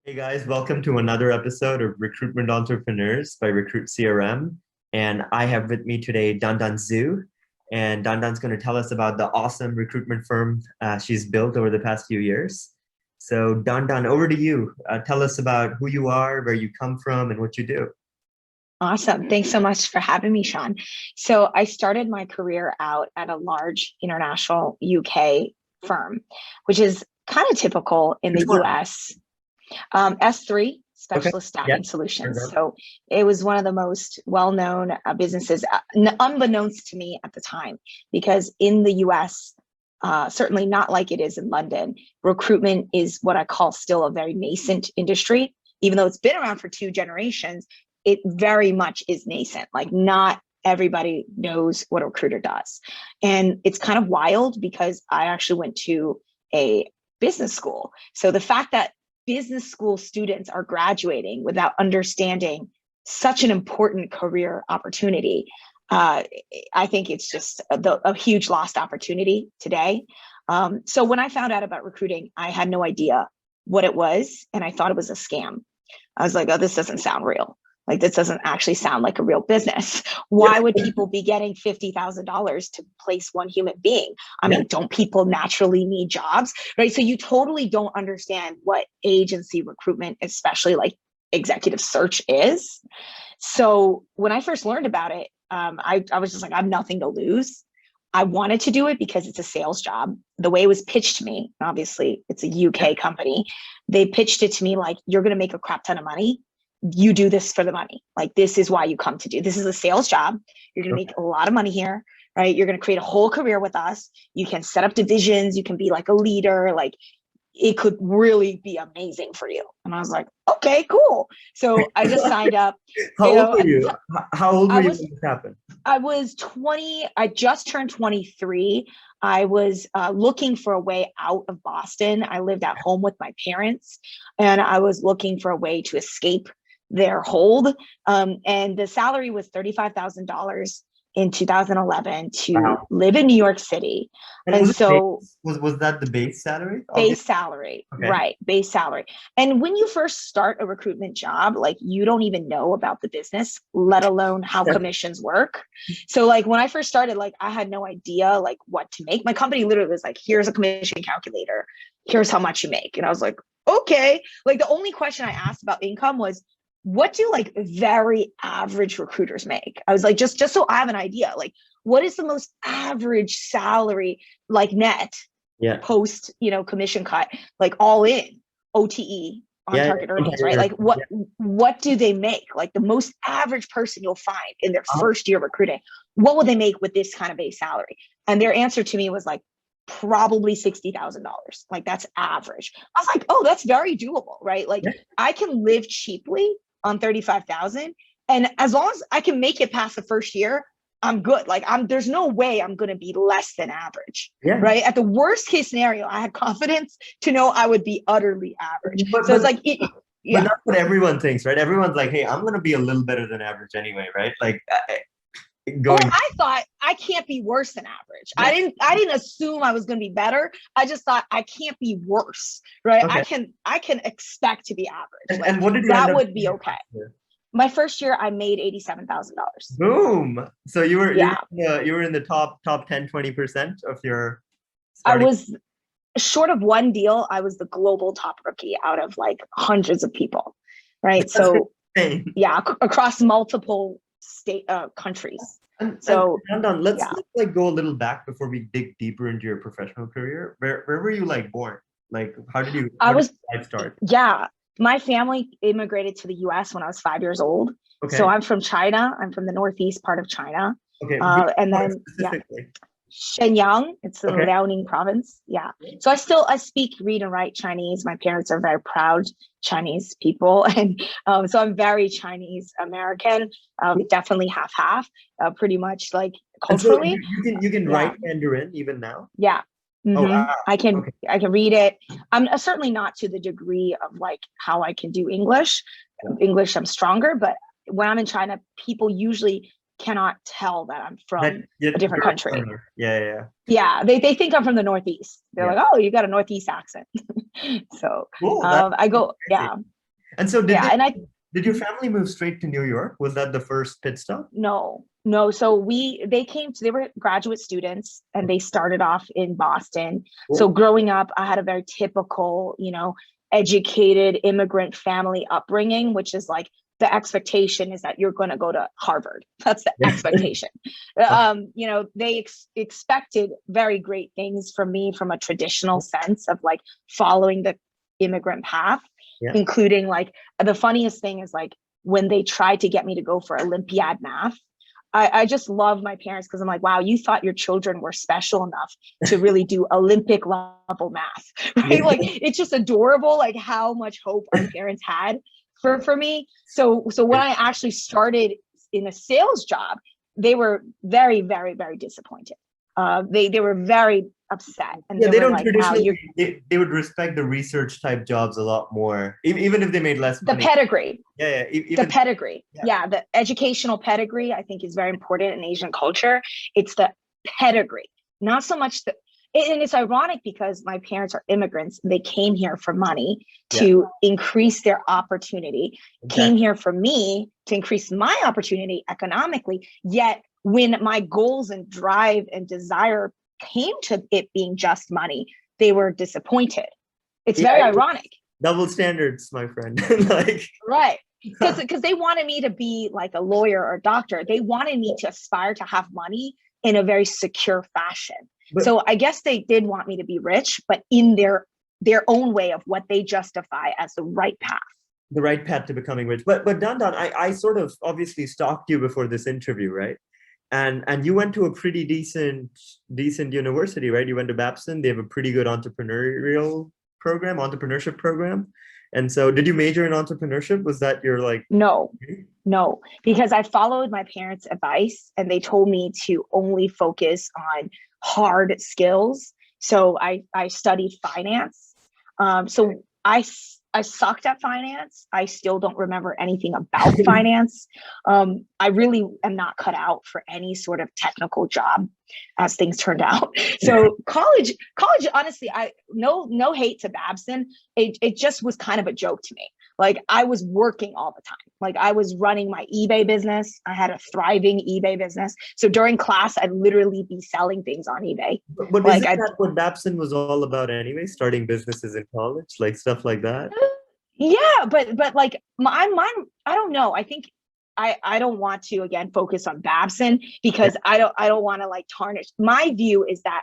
Hey guys, welcome to another episode of Recruitment Entrepreneurs by Recruit CRM. And I have with me today Dandan Zhu. And Dandan's going to tell us about the awesome recruitment firm she's built over the past few years. So, Dandan, over to you. Tell us about who you are, where you come from, and what you do. Awesome. Thanks so much for having me, Sean. So I started my career out at a large international UK firm, which is kind of typical in Which the one? US. S3, Okay. Specialist Yeah. Staffing Solutions. Sure. So it was one of the most well-known businesses, unbeknownst to me at the time, because in the US, certainly not like it is in London, recruitment is what I call still a very nascent industry. Even though it's been around for 2 generations, it very much is nascent. Like not everybody knows what a recruiter does. And it's kind of wild because I actually went to a business school. So the fact that business school students are graduating without understanding such an important career opportunity, I think it's just a huge lost opportunity today. So when I found out about recruiting, I had no idea what it was, and I thought it was a scam. I was like, oh, this doesn't sound real. Like, this doesn't actually sound like a real business. Why would people be getting $50,000 to place one human being? I Yeah. mean, don't people naturally need jobs, right? So you totally don't understand what agency recruitment, especially like executive search is. So when I first learned about it, I was just like, I have nothing to lose. I wanted to do it because it's a sales job. The way it was pitched to me, obviously it's a UK company, they pitched it to me like, you're going to make a crap ton of money. You do this for the money. Like, this is why you come to do. This is a sales job. You're going to make a lot of money here, right? You're going to create a whole career with us. You can set up divisions. You can be like a leader. Like, it could really be amazing for you. And I was like, okay, cool. So I just signed up. How You old know, were you? How old I were you was when this happened? I was 20. I just turned 23. I was looking for a way out of Boston. I lived at home with my parents, and I was looking for a way to escape their hold. And the salary was $35,000 in 2011 to Wow. live in New York City. And And was it so was that the base salary? base Obviously. salary, Okay. right? Base salary. And when you first start a recruitment job, like, you don't even know about the business, let alone how commissions work. So like when I first started, like, I had no idea like what to make. My company literally was like, here's a commission calculator. Here's how much you make. And I was like, okay. Like, the only question I asked about income was, what do like very average recruiters make? I was like, just so I have an idea, like, what is the most average salary, like net, Yeah. post, commission cut, like all in OTE, on Yeah. target earnings, right? Yeah. Like, what do they make? Like, the most average person you'll find in their Uh-huh. first year recruiting, what would they make with this kind of base salary? And their answer to me was like, probably $60,000. Like, that's average. I was like, oh, that's very doable, right? Like, Yeah. I can live cheaply on 35,000, and as long as I can make it past the first year, I'm good. Like, there's no way I'm going to be less than average, Yeah. right? At the worst case scenario, I had confidence to know I would be utterly average. But, So it's but like, But yeah. that's what everyone thinks, right? Everyone's like, "Hey, I'm gonna be a little better than average anyway," right? Like Well, going. I thought I can't be worse than average. Yeah. I didn't assume I was going to be better. I just thought I can't be worse, right? Okay. I can expect to be average. And, Like, and what did you end that up would be doing? okay. My first year, I made $87,000. Boom. So Yeah, you were in the top 10, 20% of your I starting. was short of one deal. I was the global top rookie out of like hundreds of people, right? That's So insane. yeah, across multiple countries. And So Nandan, let's yeah, like go a little back before we dig deeper into your professional career. Where were you like born? Like I how did was life start? yeah. My family immigrated to the US when I was 5 years old. So Okay. I'm from China. I'm from the northeast part of China. Okay. Which And part then, yeah, specifically? Shenyang, it's in Okay. Liaoning province. Yeah. So I speak, read, and write Chinese. My parents are very proud Chinese people. And so I'm very Chinese American, definitely half, pretty much like And so culturally. you can Yeah. write Mandarin even now? Yeah. Oh wow. I can Okay. I can read it. I'm certainly not to the degree of like how I can do English. Yeah. English, I'm stronger, but when I'm in China, people usually cannot tell that I'm That, from yeah, a different you're a country. foreigner. Yeah, yeah, yeah. Yeah, they think I'm from the Northeast. They're Yeah. like, oh, you got a Northeast accent. So Cool. That's I go, crazy. yeah, And so yeah. And I did your family move straight to New York? Was that the first pit stop? No, no. So they were graduate students and they started off in Boston. So Cool. growing up, I had a very typical, educated immigrant family upbringing, which is like the expectation is that you're going to go to Harvard. That's the Yeah. expectation. They expected very great things from me from a traditional sense of like following the immigrant path, Yeah. including like the funniest thing is like when they tried to get me to go for Olympiad math. I just love my parents because I'm like, wow, you thought your children were special enough to really do Olympic level math, right? Yeah. Like it's just adorable, like how much hope our parents had for me. So when I actually started in a sales job, they were very, very, very disappointed. They were very upset, and Yeah, they they were don't like, wow, traditionally, you're they would respect the research type jobs a lot more, even if they made less the money. pedigree. Yeah, yeah, The even, pedigree. yeah. Yeah, the educational pedigree, I think, is very important in Asian culture. It's the pedigree, not so much the. And it's ironic because my parents are immigrants. They came here for money Yeah, to increase their opportunity, came exactly. here for me to increase my opportunity economically. Yet when my goals and drive and desire came to it being just money, they were disappointed. It's Yeah, very ironic. double standards, my friend. Like, Right. Because they wanted me to be like a lawyer or a doctor. They wanted me to aspire to have money in a very secure fashion. but So I guess they did want me to be rich, but in their own way of what they justify as the right path. the right path to becoming rich. But Dandan, I sort of obviously stalked you before this interview, right? And you went to a pretty decent university, right? You went to Babson. They have a pretty good entrepreneurship program. And so, did you major in entrepreneurship? Was that your like? No, no, because I followed my parents' advice and they told me to only focus on hard skills. So I studied finance. So I sucked at finance. I still don't remember anything about finance. I really am not cut out for any sort of technical job as things turned out. So college, honestly, I no hate to Babson. It just was kind of a joke to me. Like I was working all the time. Like I was running my eBay business. I had a thriving eBay business. So during class, I'd literally be selling things on eBay. But Like isn't I that what Babson was all about anyway? Starting businesses in college, like stuff like that. Yeah, but like mine, I don't know. I think I don't want to again focus on Babson Yeah, because I don't want to like tarnish. My view is that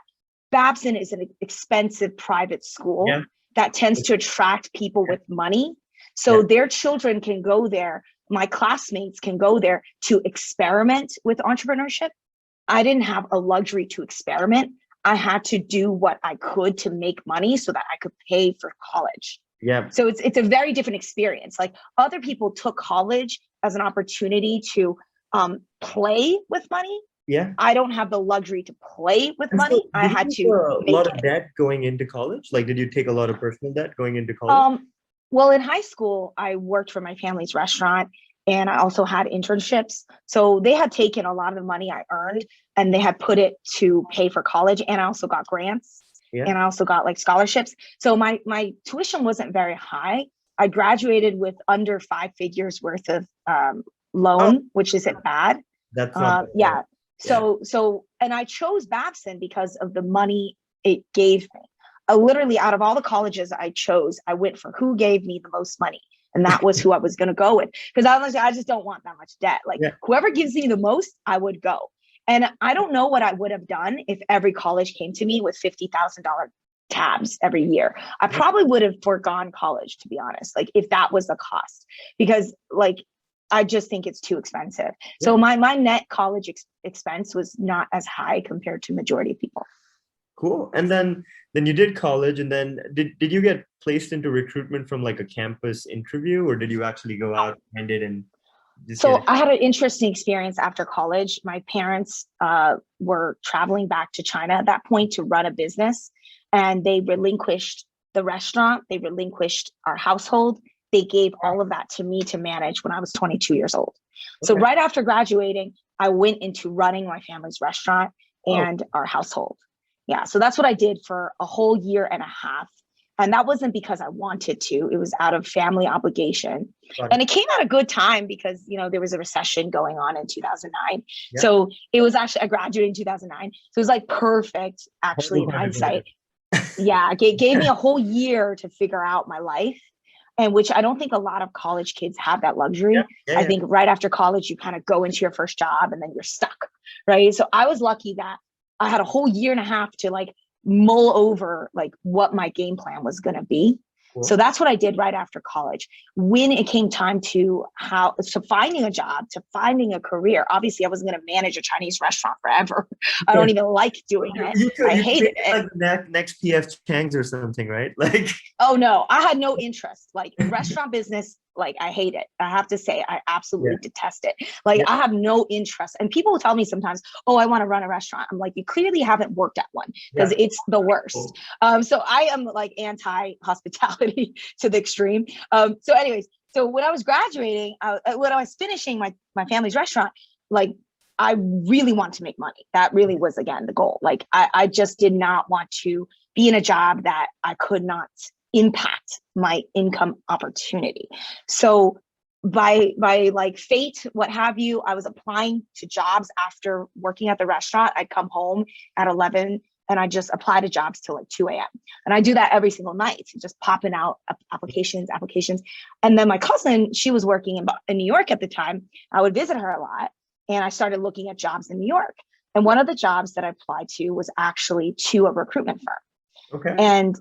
Babson is an expensive private school yeah, that tends to attract people with money. yeah. So their children can go there. My classmates can go there to experiment with entrepreneurship. I didn't have a luxury to experiment. I had to do what I could to make money so that I could pay for college. Yeah. So it's a very different experience. Like other people took college as an opportunity to play with money. Yeah. I don't have the luxury to play with And so, money. I did had you to have a make lot of it. debt going into college? Like, did you take a lot of personal debt going into college? Well, in high school, I worked for my family's restaurant and I also had internships. So they had taken a lot of the money I earned and they had put it to pay for college. And I also got grants Yeah. and I also got like scholarships. So my tuition wasn't very high. I graduated with under 5 figures worth of Oh, loan, which isn't bad. that's not bad at Yeah. all. Yeah. And I chose Babson because of the money it gave me. Literally, out of all the colleges I chose, I went for who gave me the most money, and that was who I was going to go with. Because I just don't want that much debt. Like Yeah. whoever gives me the most, I would go. And I don't know what I would have done if every college came to me with $50,000 tabs every year. I probably would have foregone college, to be honest. Like if that was the cost, because like I just think it's too expensive. So Yeah. my net college expense was not as high compared to majority of people. Cool. And then you did college, and then did you get placed into recruitment from like a campus interview, or did you actually go out and did and just get So it? I had an interesting experience after college. My parents were traveling back to China at that point to run a business, and they relinquished the restaurant. They relinquished our household. They gave all of that to me to manage when I was 22 years old. So Okay. right after graduating, I went into running my family's restaurant Oh, and our household. Yeah. So that's what I did for a whole year and a half. And that wasn't because I wanted to, it was out of family obligation. got And it. it came at a good time because, there was a recession going on in 2009. Yeah. So it was actually, I graduated in 2009. So it was like perfect, actually, Horrible in time to do hindsight. Yeah. It gave me a whole year to figure out my life. And which I don't think a lot of college kids have that luxury. Yeah, yeah, I yeah. think right after college, you kind of go into your first job and then you're stuck, right? So I was lucky that I had a whole year and a half to like mull over like what my game plan was going to be. So Cool. that's what I did right after college. When it came time to finding a job, to finding a career, obviously I wasn't going to manage a Chinese restaurant forever. I don't even like doing it. I You could hated make it it. like the next PF Chang's or something, right? Like, Oh no, I had no interest. Like restaurant business, like I hate it. I have to say, I absolutely yeah, detest it. Like yeah, I have no interest. And people will tell me sometimes, "Oh, I want to run a restaurant." I'm like, you clearly haven't worked at one because yeah. it's the worst. Cool. So I am like anti-hospitality to the extreme. So, anyways, so when I was graduating, when I was finishing my family's restaurant, like I really want to make money. That really was again the goal. Like I just did not want to be in a job that I could not impact my income opportunity. So by like fate, what have you, I was applying to jobs after working at the restaurant. I'd come home at 11 and I just apply to jobs till like 2 a.m. And I do that every single night, just popping out applications. And then my cousin, she was working in New York at the time. I would visit her a lot. And I started looking at jobs in New York. And one of the jobs that I applied to was actually to a recruitment firm. Okay. And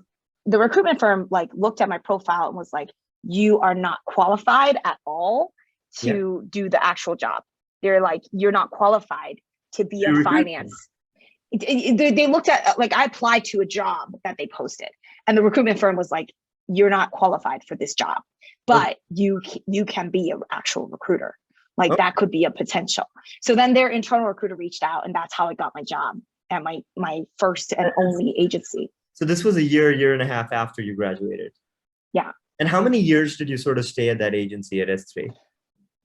the recruitment firm like looked at my profile and was like, you are not qualified at all Yeah. to do the actual job. They're like, you're not qualified to be To a recruit finance. They looked at, like I applied to a job that they posted and the recruitment firm was like, you're not qualified for this job, but you can be an actual recruiter. Like that could be a potential. So then their internal recruiter reached out and that's how I got my job at my first and only agency. So this was a year and a half after you graduated. Yeah. And how many years did you sort of stay at that agency at S3?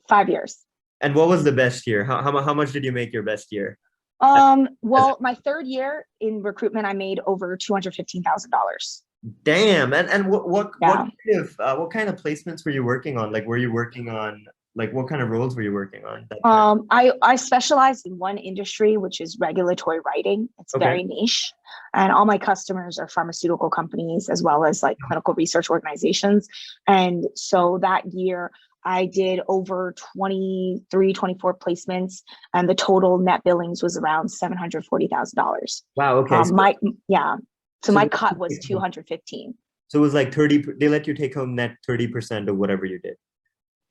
5 years. And what was the best year? How much did you make your best year? Well, my third year in recruitment, I made over $215,000. Damn. And what Yeah. kind of placements were you working on? Like, were you working on, like, what kind of roles were you working on? That time? I specialized in one industry, which is regulatory writing. It's Okay. very niche. And all my customers are pharmaceutical companies as well as like clinical research organizations. And so that year I did over 23, 24 placements and the total net billings was around $740,000. Wow. Okay. So my so cut was 215. So it was like 30, they let you take home net 30% of whatever you did.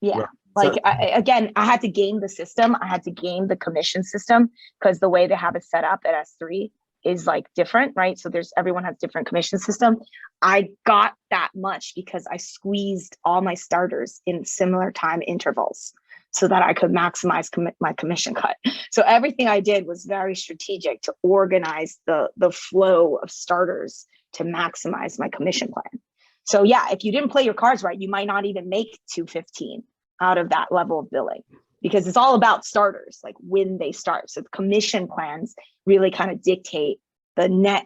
Yeah. Right. Like So, I had to game the system. I had to game the commission system because the way they have it set up at S3 is like different, right? So everyone has different commission system. I got that much because I squeezed all my starters in similar time intervals so that I could maximize my commission cut. So everything I did was very strategic to organize the flow of starters to maximize my commission plan. So yeah, if you didn't play your cards right, you might not even make 215 out of that level of billing because it's all about starters, like when they start. So the commission plans really kind of dictate the net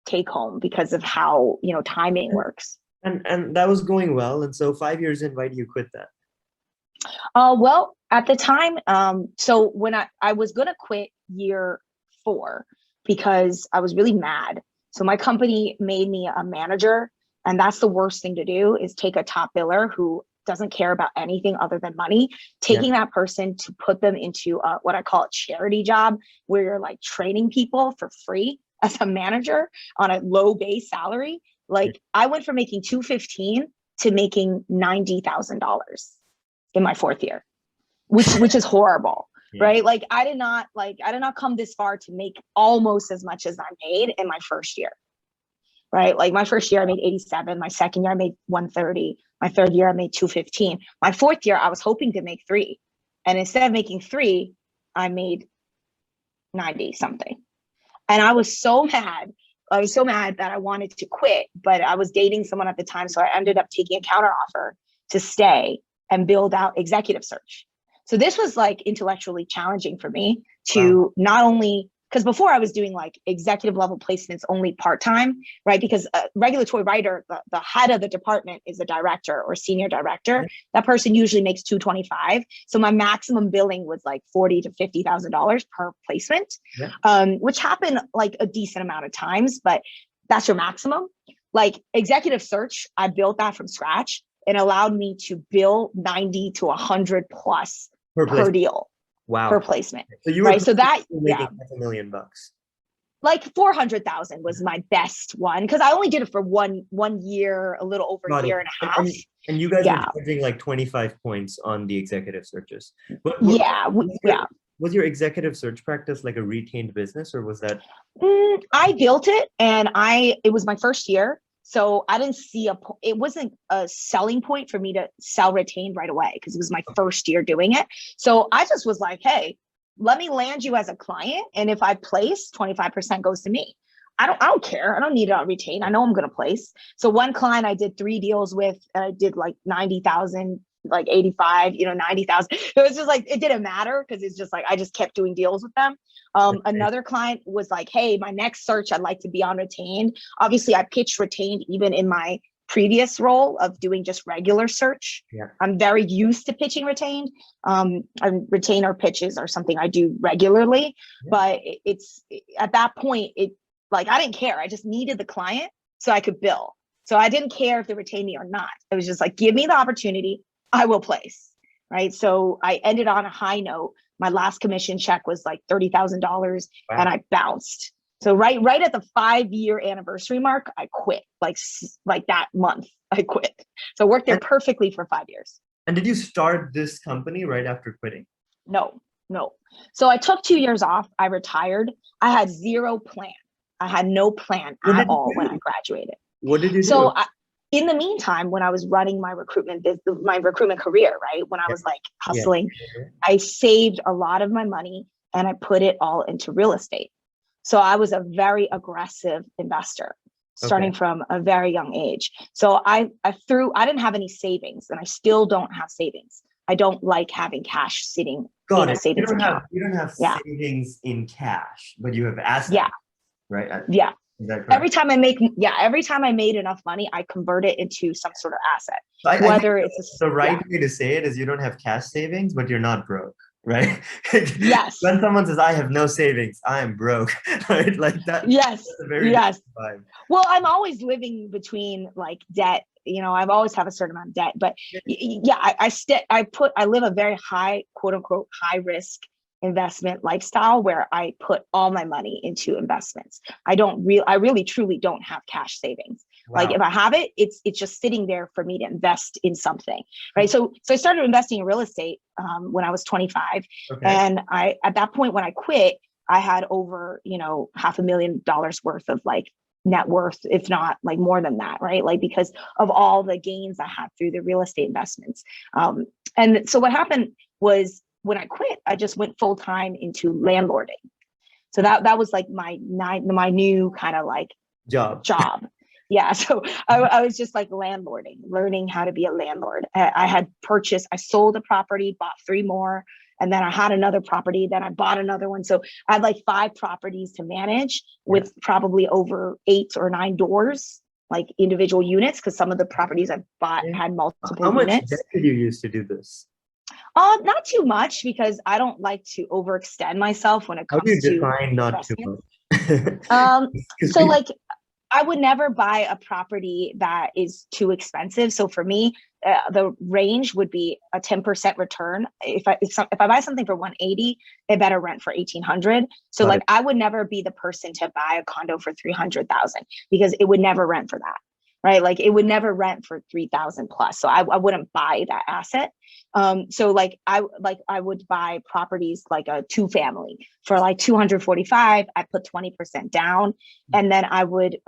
take home because of how, timing works. and that was going well. And so 5 years in, why do you quit that? Well, at the time, so when I was going to quit year 4 because I was really mad. So my company made me a manager. And that's the worst thing to do is take a top biller who doesn't care about anything other than money, taking that person to put them into what I call a charity job, where you're like training people for free as a manager on a low base salary. Like I went from making 215 to making $90,000 in my 4th year, which is horrible, right? Like I did not come this far to make almost as much as I made in my first year. Right? Like my first year I made 87. My second year I made 130. My third year I made 215. My 4th year I was hoping to make 3. And instead of making 3, I made 90 something. And I was so mad. I was so mad that I wanted to quit, but I was dating someone at the time. So I ended up taking a counter offer to stay and build out executive search. So this was like intellectually challenging for me to not only, because before I was doing like executive level placements only part-time, right? Because a regulatory writer, the head of the department is a director or senior director. That person usually makes $225. So my maximum billing was like $40,000 to $50,000 per placement, which happened like a decent amount of times, but that's your maximum. Like executive search, I built that from scratch. It allowed me to bill 90 to 100 plus per deal. Wow. Per placement. So you were right. So that making $500,000. Like 400,000 was my best one because I only did it for one year, a little over a year and a half. And you guys were charging like 25 points on the executive searches. Was your executive search practice like a retained business, or was that? I built it, and it was my first year. So I didn't see it wasn't a selling point for me to sell retained right away because it was my first year doing it. So I just was like, hey, let me land you as a client. And if I place, 25% goes to me. I don't care. I don't need it on retain. I know I'm going to place. So one client I did 3 deals with, and I did like 90,000, like 85, 90,000. It was just like, it didn't matter because it's just like, I just kept doing deals with them. Another client was like, hey, my next search, I'd like to be on retained. Obviously I pitched retained even in my previous role of doing just regular search. I'm very used to pitching retained. Retainer pitches are something I do regularly, but it's at that point, I didn't care. I just needed the client so I could bill. So I didn't care if they retained me or not. It was just like, give me the opportunity, I will place, right? So I ended on a high note. My last commission check was like $30,000 and I bounced. So right at the 5-year anniversary mark, I quit. Like that month, I quit. So I worked there perfectly for 5 years. And did you start this company right after quitting? No. So I took 2 years off. I retired. I had zero plan. I had no plan at all when I graduated. What did you do? So in the meantime, when I was running my recruitment career, right, when I was like hustling, I saved a lot of my money and I put it all into real estate. So I was a very aggressive investor starting from a very young age. So I didn't have any savings, and I still don't have savings. I don't like having cash sitting in a savings account. You don't have savings in cash, but you have assets. Right? Yeah. Is that correct? Every time I made enough money, I convert it into some sort of asset. The right way to say it is you don't have cash savings, but you're not broke, right? Yes. When someone says, I have no savings, I am broke, right? Like that. Yes. That's a very yes. vibe. Well, I'm always living between like debt. I've always have a certain amount of debt, but I live a very high, quote unquote, high risk investment lifestyle where I put all my money into investments. I really truly don't have cash savings. Wow. Like if I have it, it's just sitting there for me to invest in something, right? So I started investing in real estate when I was 25, and at that point when I quit, I had over $500,000 worth of like net worth, if not like more than that, right? Like because of all the gains I had through the real estate investments. And so what happened was, when I quit, I just went full time into landlording. So that was like my new kind of like job. Yeah. So I was just like landlording, learning how to be a landlord. I sold a property, bought 3 more, and then I had another property, then I bought another one. So I had like 5 properties to manage with probably over 8 or 9 doors, like individual units, because some of the properties I bought had multiple units. How much debt did you use to do this? Not too much, because I don't like to overextend myself when it comes to. How do you define not too much? So like, I would never buy a property that is too expensive. So for me, the range would be a 10% return. If I buy something for 180, it better rent for 1,800. So like, I would never be the person to buy a condo for 300,000 because it would never rent for that. Right? Like it would never rent for 3,000 plus. So I wouldn't buy that asset. So like I would buy properties like a 2-family for like 245. I put 20% down, and then I would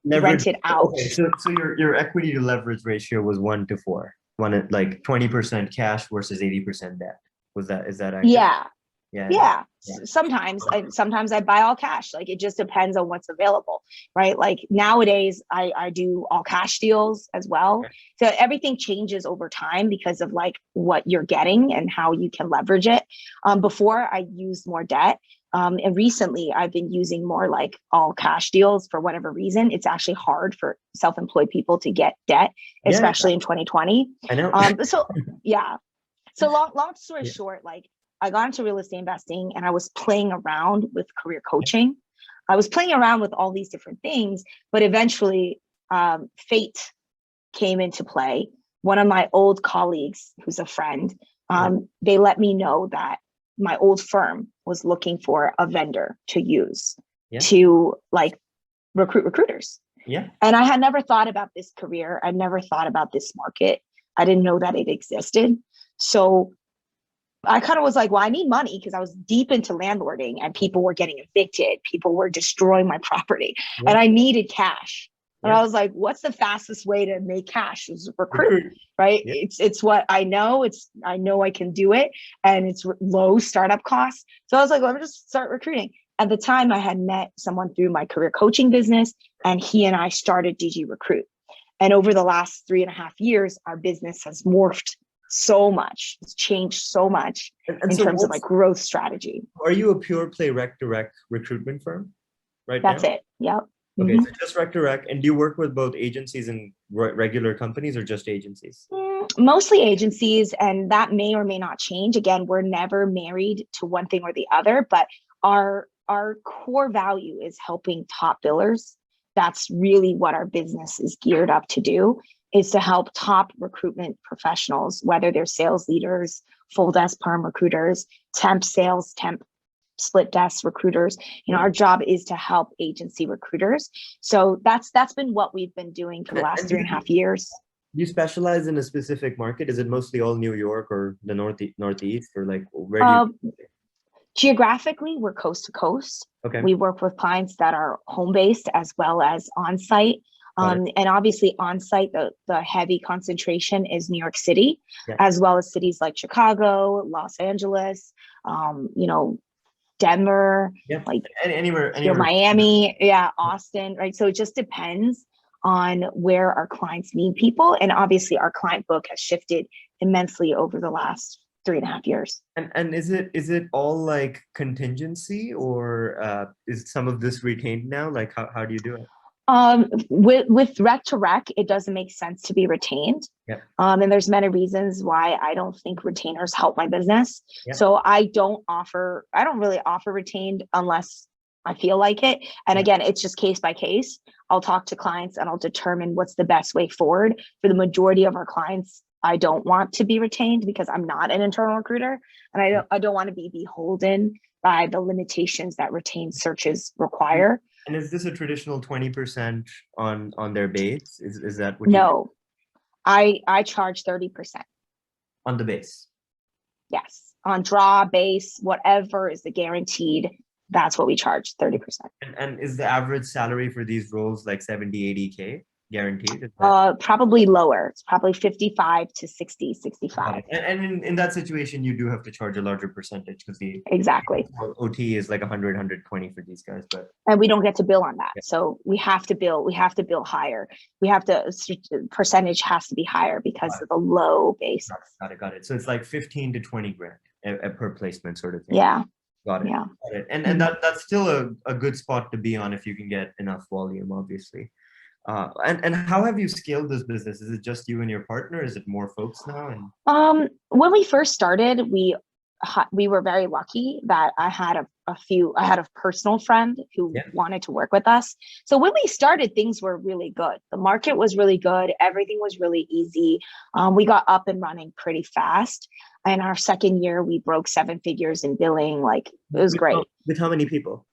rent it out. Okay, so your equity to leverage ratio was 1 to 4. Like 20% cash versus 80% debt. Is that accurate? Yeah. Yeah, Yeah. sometimes I buy all cash. Like, it just depends on what's available, right? Like nowadays, I do all cash deals as well. So everything changes over time because of like what you're getting and how you can leverage it. Before I used more debt. And recently I've been using more like all cash deals for whatever reason. It's actually hard for self-employed people to get debt, Yeah. especially in 2020. I know. So yeah. So long story Yeah. short, like I got into real estate investing and I was playing around with career coaching. I was playing around with all these different things, but eventually fate came into play. One of my old colleagues, who's a friend, they let me know that my old firm was looking for a vendor to use to like recruit recruiters. Yeah. And I had never thought about this career. I never thought about this market. I didn't know that it existed. So I kind of was like, well, I need money because I was deep into landlording and people were getting evicted. People were destroying my property and I needed cash. And I was like, what's the fastest way to make cash? Is recruit, right? Yeah. It's what I know. I know I can do it and it's low startup costs. So I was like, let me just start recruiting. At the time I had met someone through my career coaching business and he and I started DG Recruit. And over the last 3.5 years, our business has morphed so much. It's changed so much in terms of like growth strategy. Are you a pure play rec-to-rec recruitment firm right now? That's it. Yep. Okay, so just rec-to-rec. And do you work with both agencies and regular companies or just agencies? Mostly agencies, and that may or may not change. Again, we're never married to one thing or the other, but our core value is helping top billers. That's really what our business is geared up to do, is to help top recruitment professionals, whether they're sales leaders, full desk perm recruiters, temp sales, temp split desk recruiters. You know, our job is to help agency recruiters. So that's been what we've been doing for the last 3.5 years. Do you specialize in a specific market? Is it mostly all New York or the Northeast, or like where do you? Geographically, we're coast to coast. Okay. We work with clients that are home based as well as on site. And obviously on site, the heavy concentration is New York City, as well as cities like Chicago, Los Angeles, you know, Denver, like anywhere. Miami, Austin, right? So it just depends on where our clients need people. And obviously our client book has shifted immensely over the last 3.5 years. And is it all like contingency, or is some of this retained now? Like how do you do it? With rec to rec, it doesn't make sense to be retained. And there's many reasons why I don't think retainers help my business. So I don't really offer retained unless I feel like it. And again, it's just case by case. I'll talk to clients and I'll determine what's the best way forward. For the majority of our clients, I don't want to be retained because I'm not an internal recruiter, and I don't want to be beholden by the limitations that retained searches require. And is this a traditional 20% on their base? Is that what? No, I charge 30% on the base. Yes, on draw, base, whatever is the guaranteed. That's what we charge, 30%. And is the average salary for these roles like 70-80K guaranteed? Probably lower. It's probably 55 to 60, 65. And in that situation, you do have to charge a larger percentage because the OT is like 100, 120 for these guys, and we don't get to bill on that. So we have to bill higher. Percentage has to be higher because of the low base. Got it. So it's like 15 to 20 grand per placement sort of thing. Yeah. Got it. Yeah. Got it. And that's still a good spot to be on if you can get enough volume, obviously. And how have you scaled this business? Is it just you and your partner? Is it more folks now? When we first started, we were very lucky that I had a personal friend who wanted to work with us. So when we started, things were really good. The market was really good. Everything was really easy. We got up and running pretty fast. In our second year, we broke 7 figures in billing. Like, it was great. With how many people?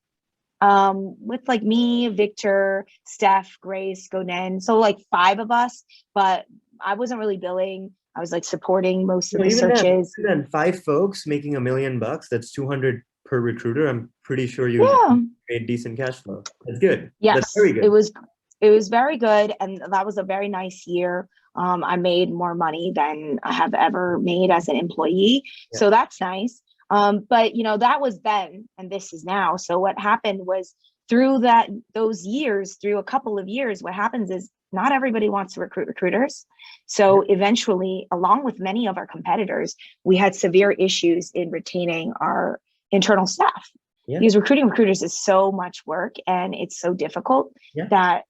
With like me, Victor, Steph, Grace, Gonen. So like 5 of us, but I wasn't really billing. I was like supporting most of the searches. Then 5 folks making $1 million, that's 200 per recruiter. I'm pretty sure you made decent cash flow. That's good. Yes, that's very good. It was very good. And that was a very nice year. I made more money than I have ever made as an employee. So that's nice. But that was then, and this is now. So what happened was through those years, through a couple of years, what happens is not everybody wants to recruit recruiters. So eventually, along with many of our competitors, we had severe issues in retaining our internal staff. Because recruiting recruiters is so much work and it's so difficult that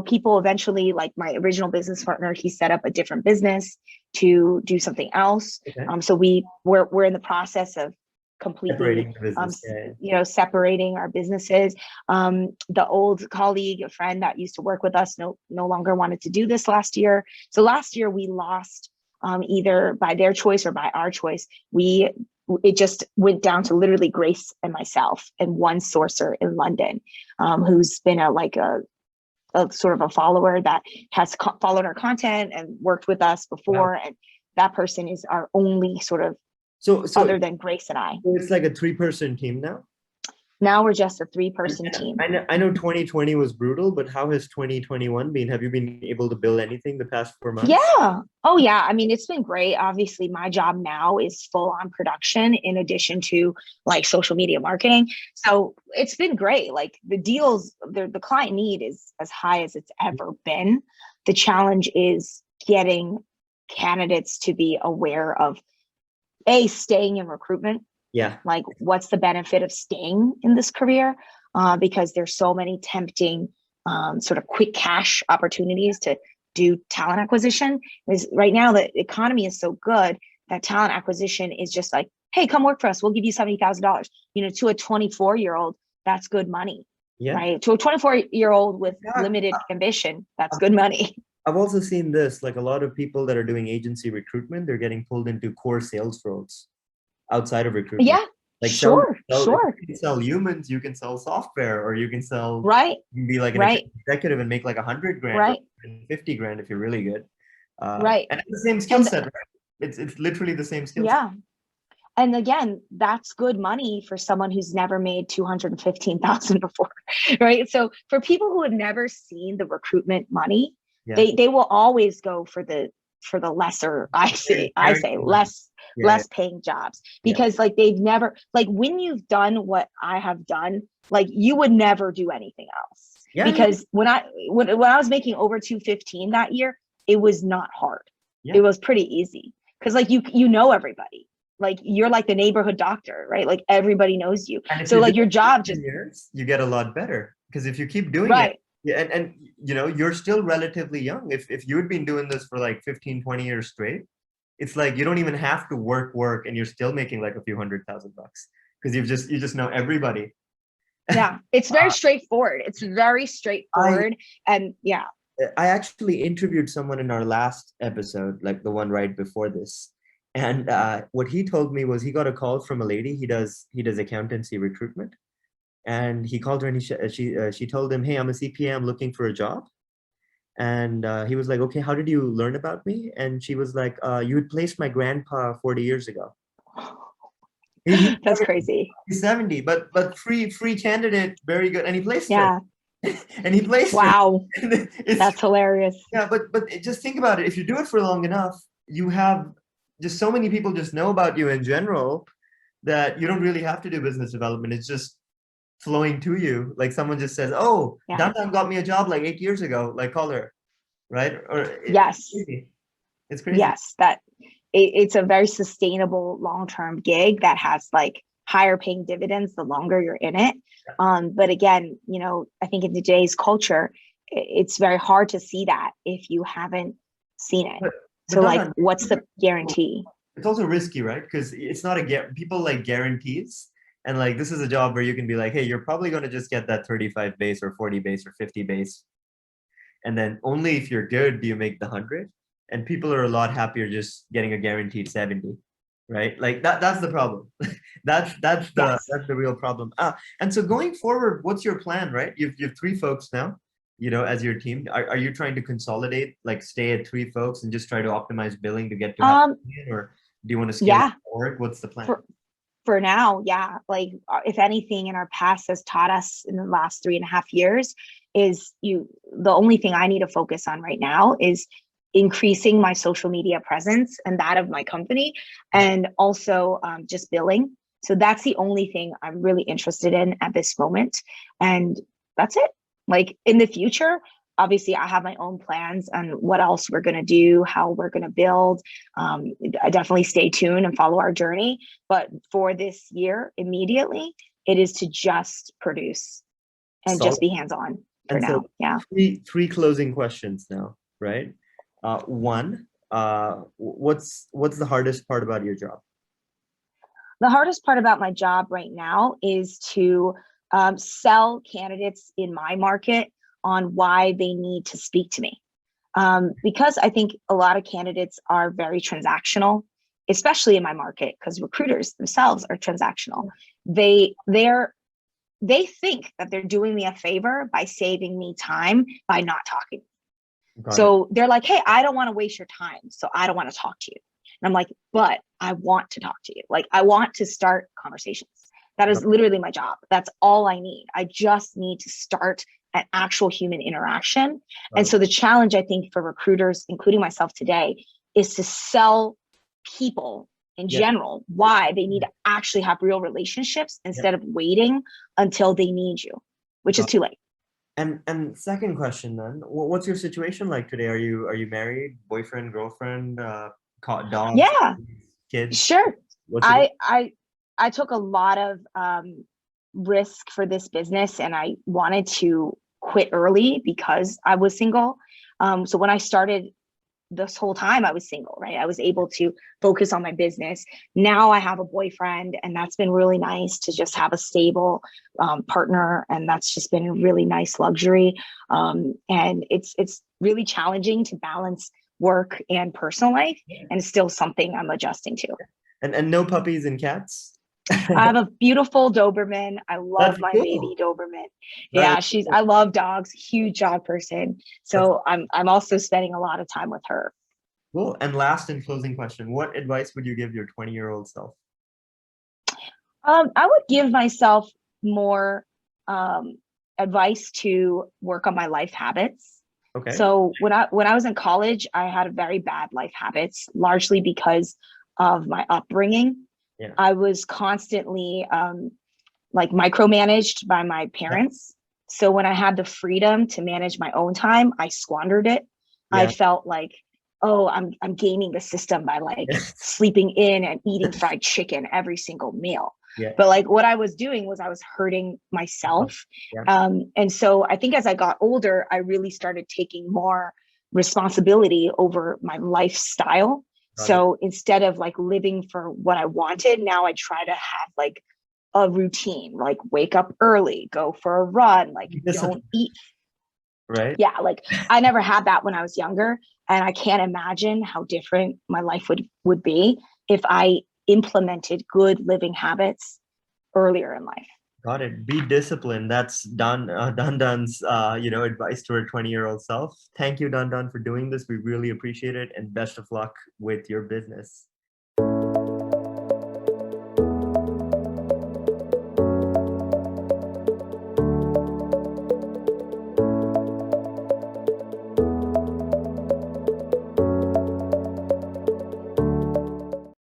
people eventually, like my original business partner, he set up a different business to do something else. So we're in the process of completely separating our businesses. The old colleague, a friend that used to work with us, no longer wanted to do this last year. So last year we lost, either by their choice or by our choice. It just went down to literally Grace and myself and one sourcer in London, who's been a sort of a follower that has followed our content and worked with us before. And that person is our only sort of, so other than Grace and I. So it's like a 3-person team now? Now we're just a 3-person team. I know 2020 was brutal, but how has 2021 been? Have you been able to build anything the past 4 months? Yeah. Oh, yeah. I mean, it's been great. Obviously, my job now is full on production in addition to like social media marketing. So it's been great. Like the deals, the client need is as high as it's ever been. The challenge is getting candidates to be aware of staying in recruitment. Like what's the benefit of staying in this career? Because there's so many tempting sort of quick cash opportunities to do talent acquisition. Because right now the economy is so good that talent acquisition is just like, hey, come work for us. We'll give you $70,000. To a 24-year-old, that's good money, right? To a 24-year-old with limited ambition, that's good money. I've also seen this, like a lot of people that are doing agency recruitment, they're getting pulled into core sales roles outside of recruitment. Like sure. You can sell humans, you can sell software, or you can sell, you can be like an executive and make like $100 grand, or 50 grand if you're really good. And it's the same skill set, right? It's literally the same skill set. And again, that's good money for someone who's never made $215,000 before, right? So for people who have never seen the recruitment money, they will always go for the lesser, I say less paying jobs, because like they've never, like when you've done what I have done, like you would never do anything else. Because when I was making over 215 that year, it was not hard. It was pretty easy because like you know everybody. Like you're like the neighborhood doctor, right? Like everybody knows you. So like your job just years, you get a lot better, because if you keep doing it, and you're still relatively young. If you had been doing this for like 15, 20 years straight, it's like you don't even have to work and you're still making like a few $100,000 because you just know everybody. It's very straightforward. It's very straightforward. I actually interviewed someone in our last episode, like the one right before this. And what he told me was he got a call from a lady. He does accountancy recruitment. And he called her and she told him, hey, I'm a CPA, I'm looking for a job. And he was like, okay, how did you learn about me? And she was like, you had placed my grandpa 40 years ago. That's crazy. He's 70, but free candidate, very good. And he placed her. And he placed her. That's hilarious. But just think about it. If you do it for long enough, you have just so many people just know about you in general that you don't really have to do business development. It's just flowing to you. Like someone just says, oh, Dandan got me a job like 8 years ago, like call her, right? Or it's crazy. That it's a very sustainable long-term gig that has like higher paying dividends the longer you're in it. But again, I think in today's culture, it's very hard to see that if you haven't seen it. So like, what's the guarantee? It's also risky, right? Because it's not people like guarantees. And like, this is a job where you can be like, hey, you're probably going to just get that 35 base or 40 base or 50 base. And then only if you're good do you make the 100. And people are a lot happier just getting a guaranteed 70, right? Like that's the problem. that's the real problem. And so going forward, what's your plan, right? You've 3 folks now, as your team. Are you trying to consolidate, like stay at 3 folks and just try to optimize billing to get to or do you want to scale forward? What's the plan? For now, like if anything in our past has taught us in the last 3.5 years is the only thing I need to focus on right now is increasing my social media presence and that of my company, and also just billing. So that's the only thing I'm really interested in at this moment. And that's it. Like in the future, obviously I have my own plans on what else we're going to do, how we're going to build. I definitely stay tuned and follow our journey. But for this year, immediately, it is to just produce and So, just be hands-on for and now. so Yeah. three closing questions now, right? One, what's the hardest part about your job? The hardest part about my job right now is to sell candidates in my market on why they need to speak to me. Because I think a lot of candidates are very transactional, especially in my market, because recruiters themselves are transactional. They think that they're doing me a favor by saving me time by not talking. Got it. So they're like, hey, I don't want to waste your time, so I don't want to talk to you. And I'm like, but I want to talk to you. Like, I want to start conversations. That is literally my job. That's all I need. I just need to start an actual human interaction. And so the challenge, I think, for recruiters, including myself today, is to sell people in general why they need to actually have real relationships instead of waiting until they need you, which is too late. And second question then, what's your situation like today? Are you married, boyfriend, girlfriend, dogs, Yeah, kids? sure. What's it? I took a lot of risk for this business, and I wanted to quit early because I was single. So when I started, this whole time I was single, right? I was able to focus on my business. Now I have a boyfriend, and that's been really nice to just have a stable partner. And that's just been a really nice luxury. And it's really challenging to balance work and personal life, and it's still something I'm adjusting to. And no puppies and cats? I have a beautiful Doberman. I love That's my cool. baby Doberman. That Yeah, is cool. I love dogs, huge dog person. So I'm also spending a lot of time with her. Cool. And last and closing question, what advice would you give your 20-year-old self? I would give myself more advice to work on my life habits. Okay. So when I was in college, I had very bad life habits, largely because of my upbringing. Yeah. I was constantly like micromanaged by my parents. So when I had the freedom to manage my own time, I squandered it. I felt like, oh, I'm gaming the system by like sleeping in and eating fried chicken every single meal. Yeah. But like what I was doing was I was hurting myself. And so I think as I got older, I really started taking more responsibility over my lifestyle. So instead of like living for what I wanted, now I try to have like a routine, like wake up early, go for a run, like don't eat. Right. Yeah, like I never had that when I was younger, and I can't imagine how different my life would be if I implemented good living habits earlier in life. Got it. Be disciplined. That's Dandan's advice to her 20-year-old self. Thank you, Dandan, for doing this. We really appreciate it, and best of luck with your business.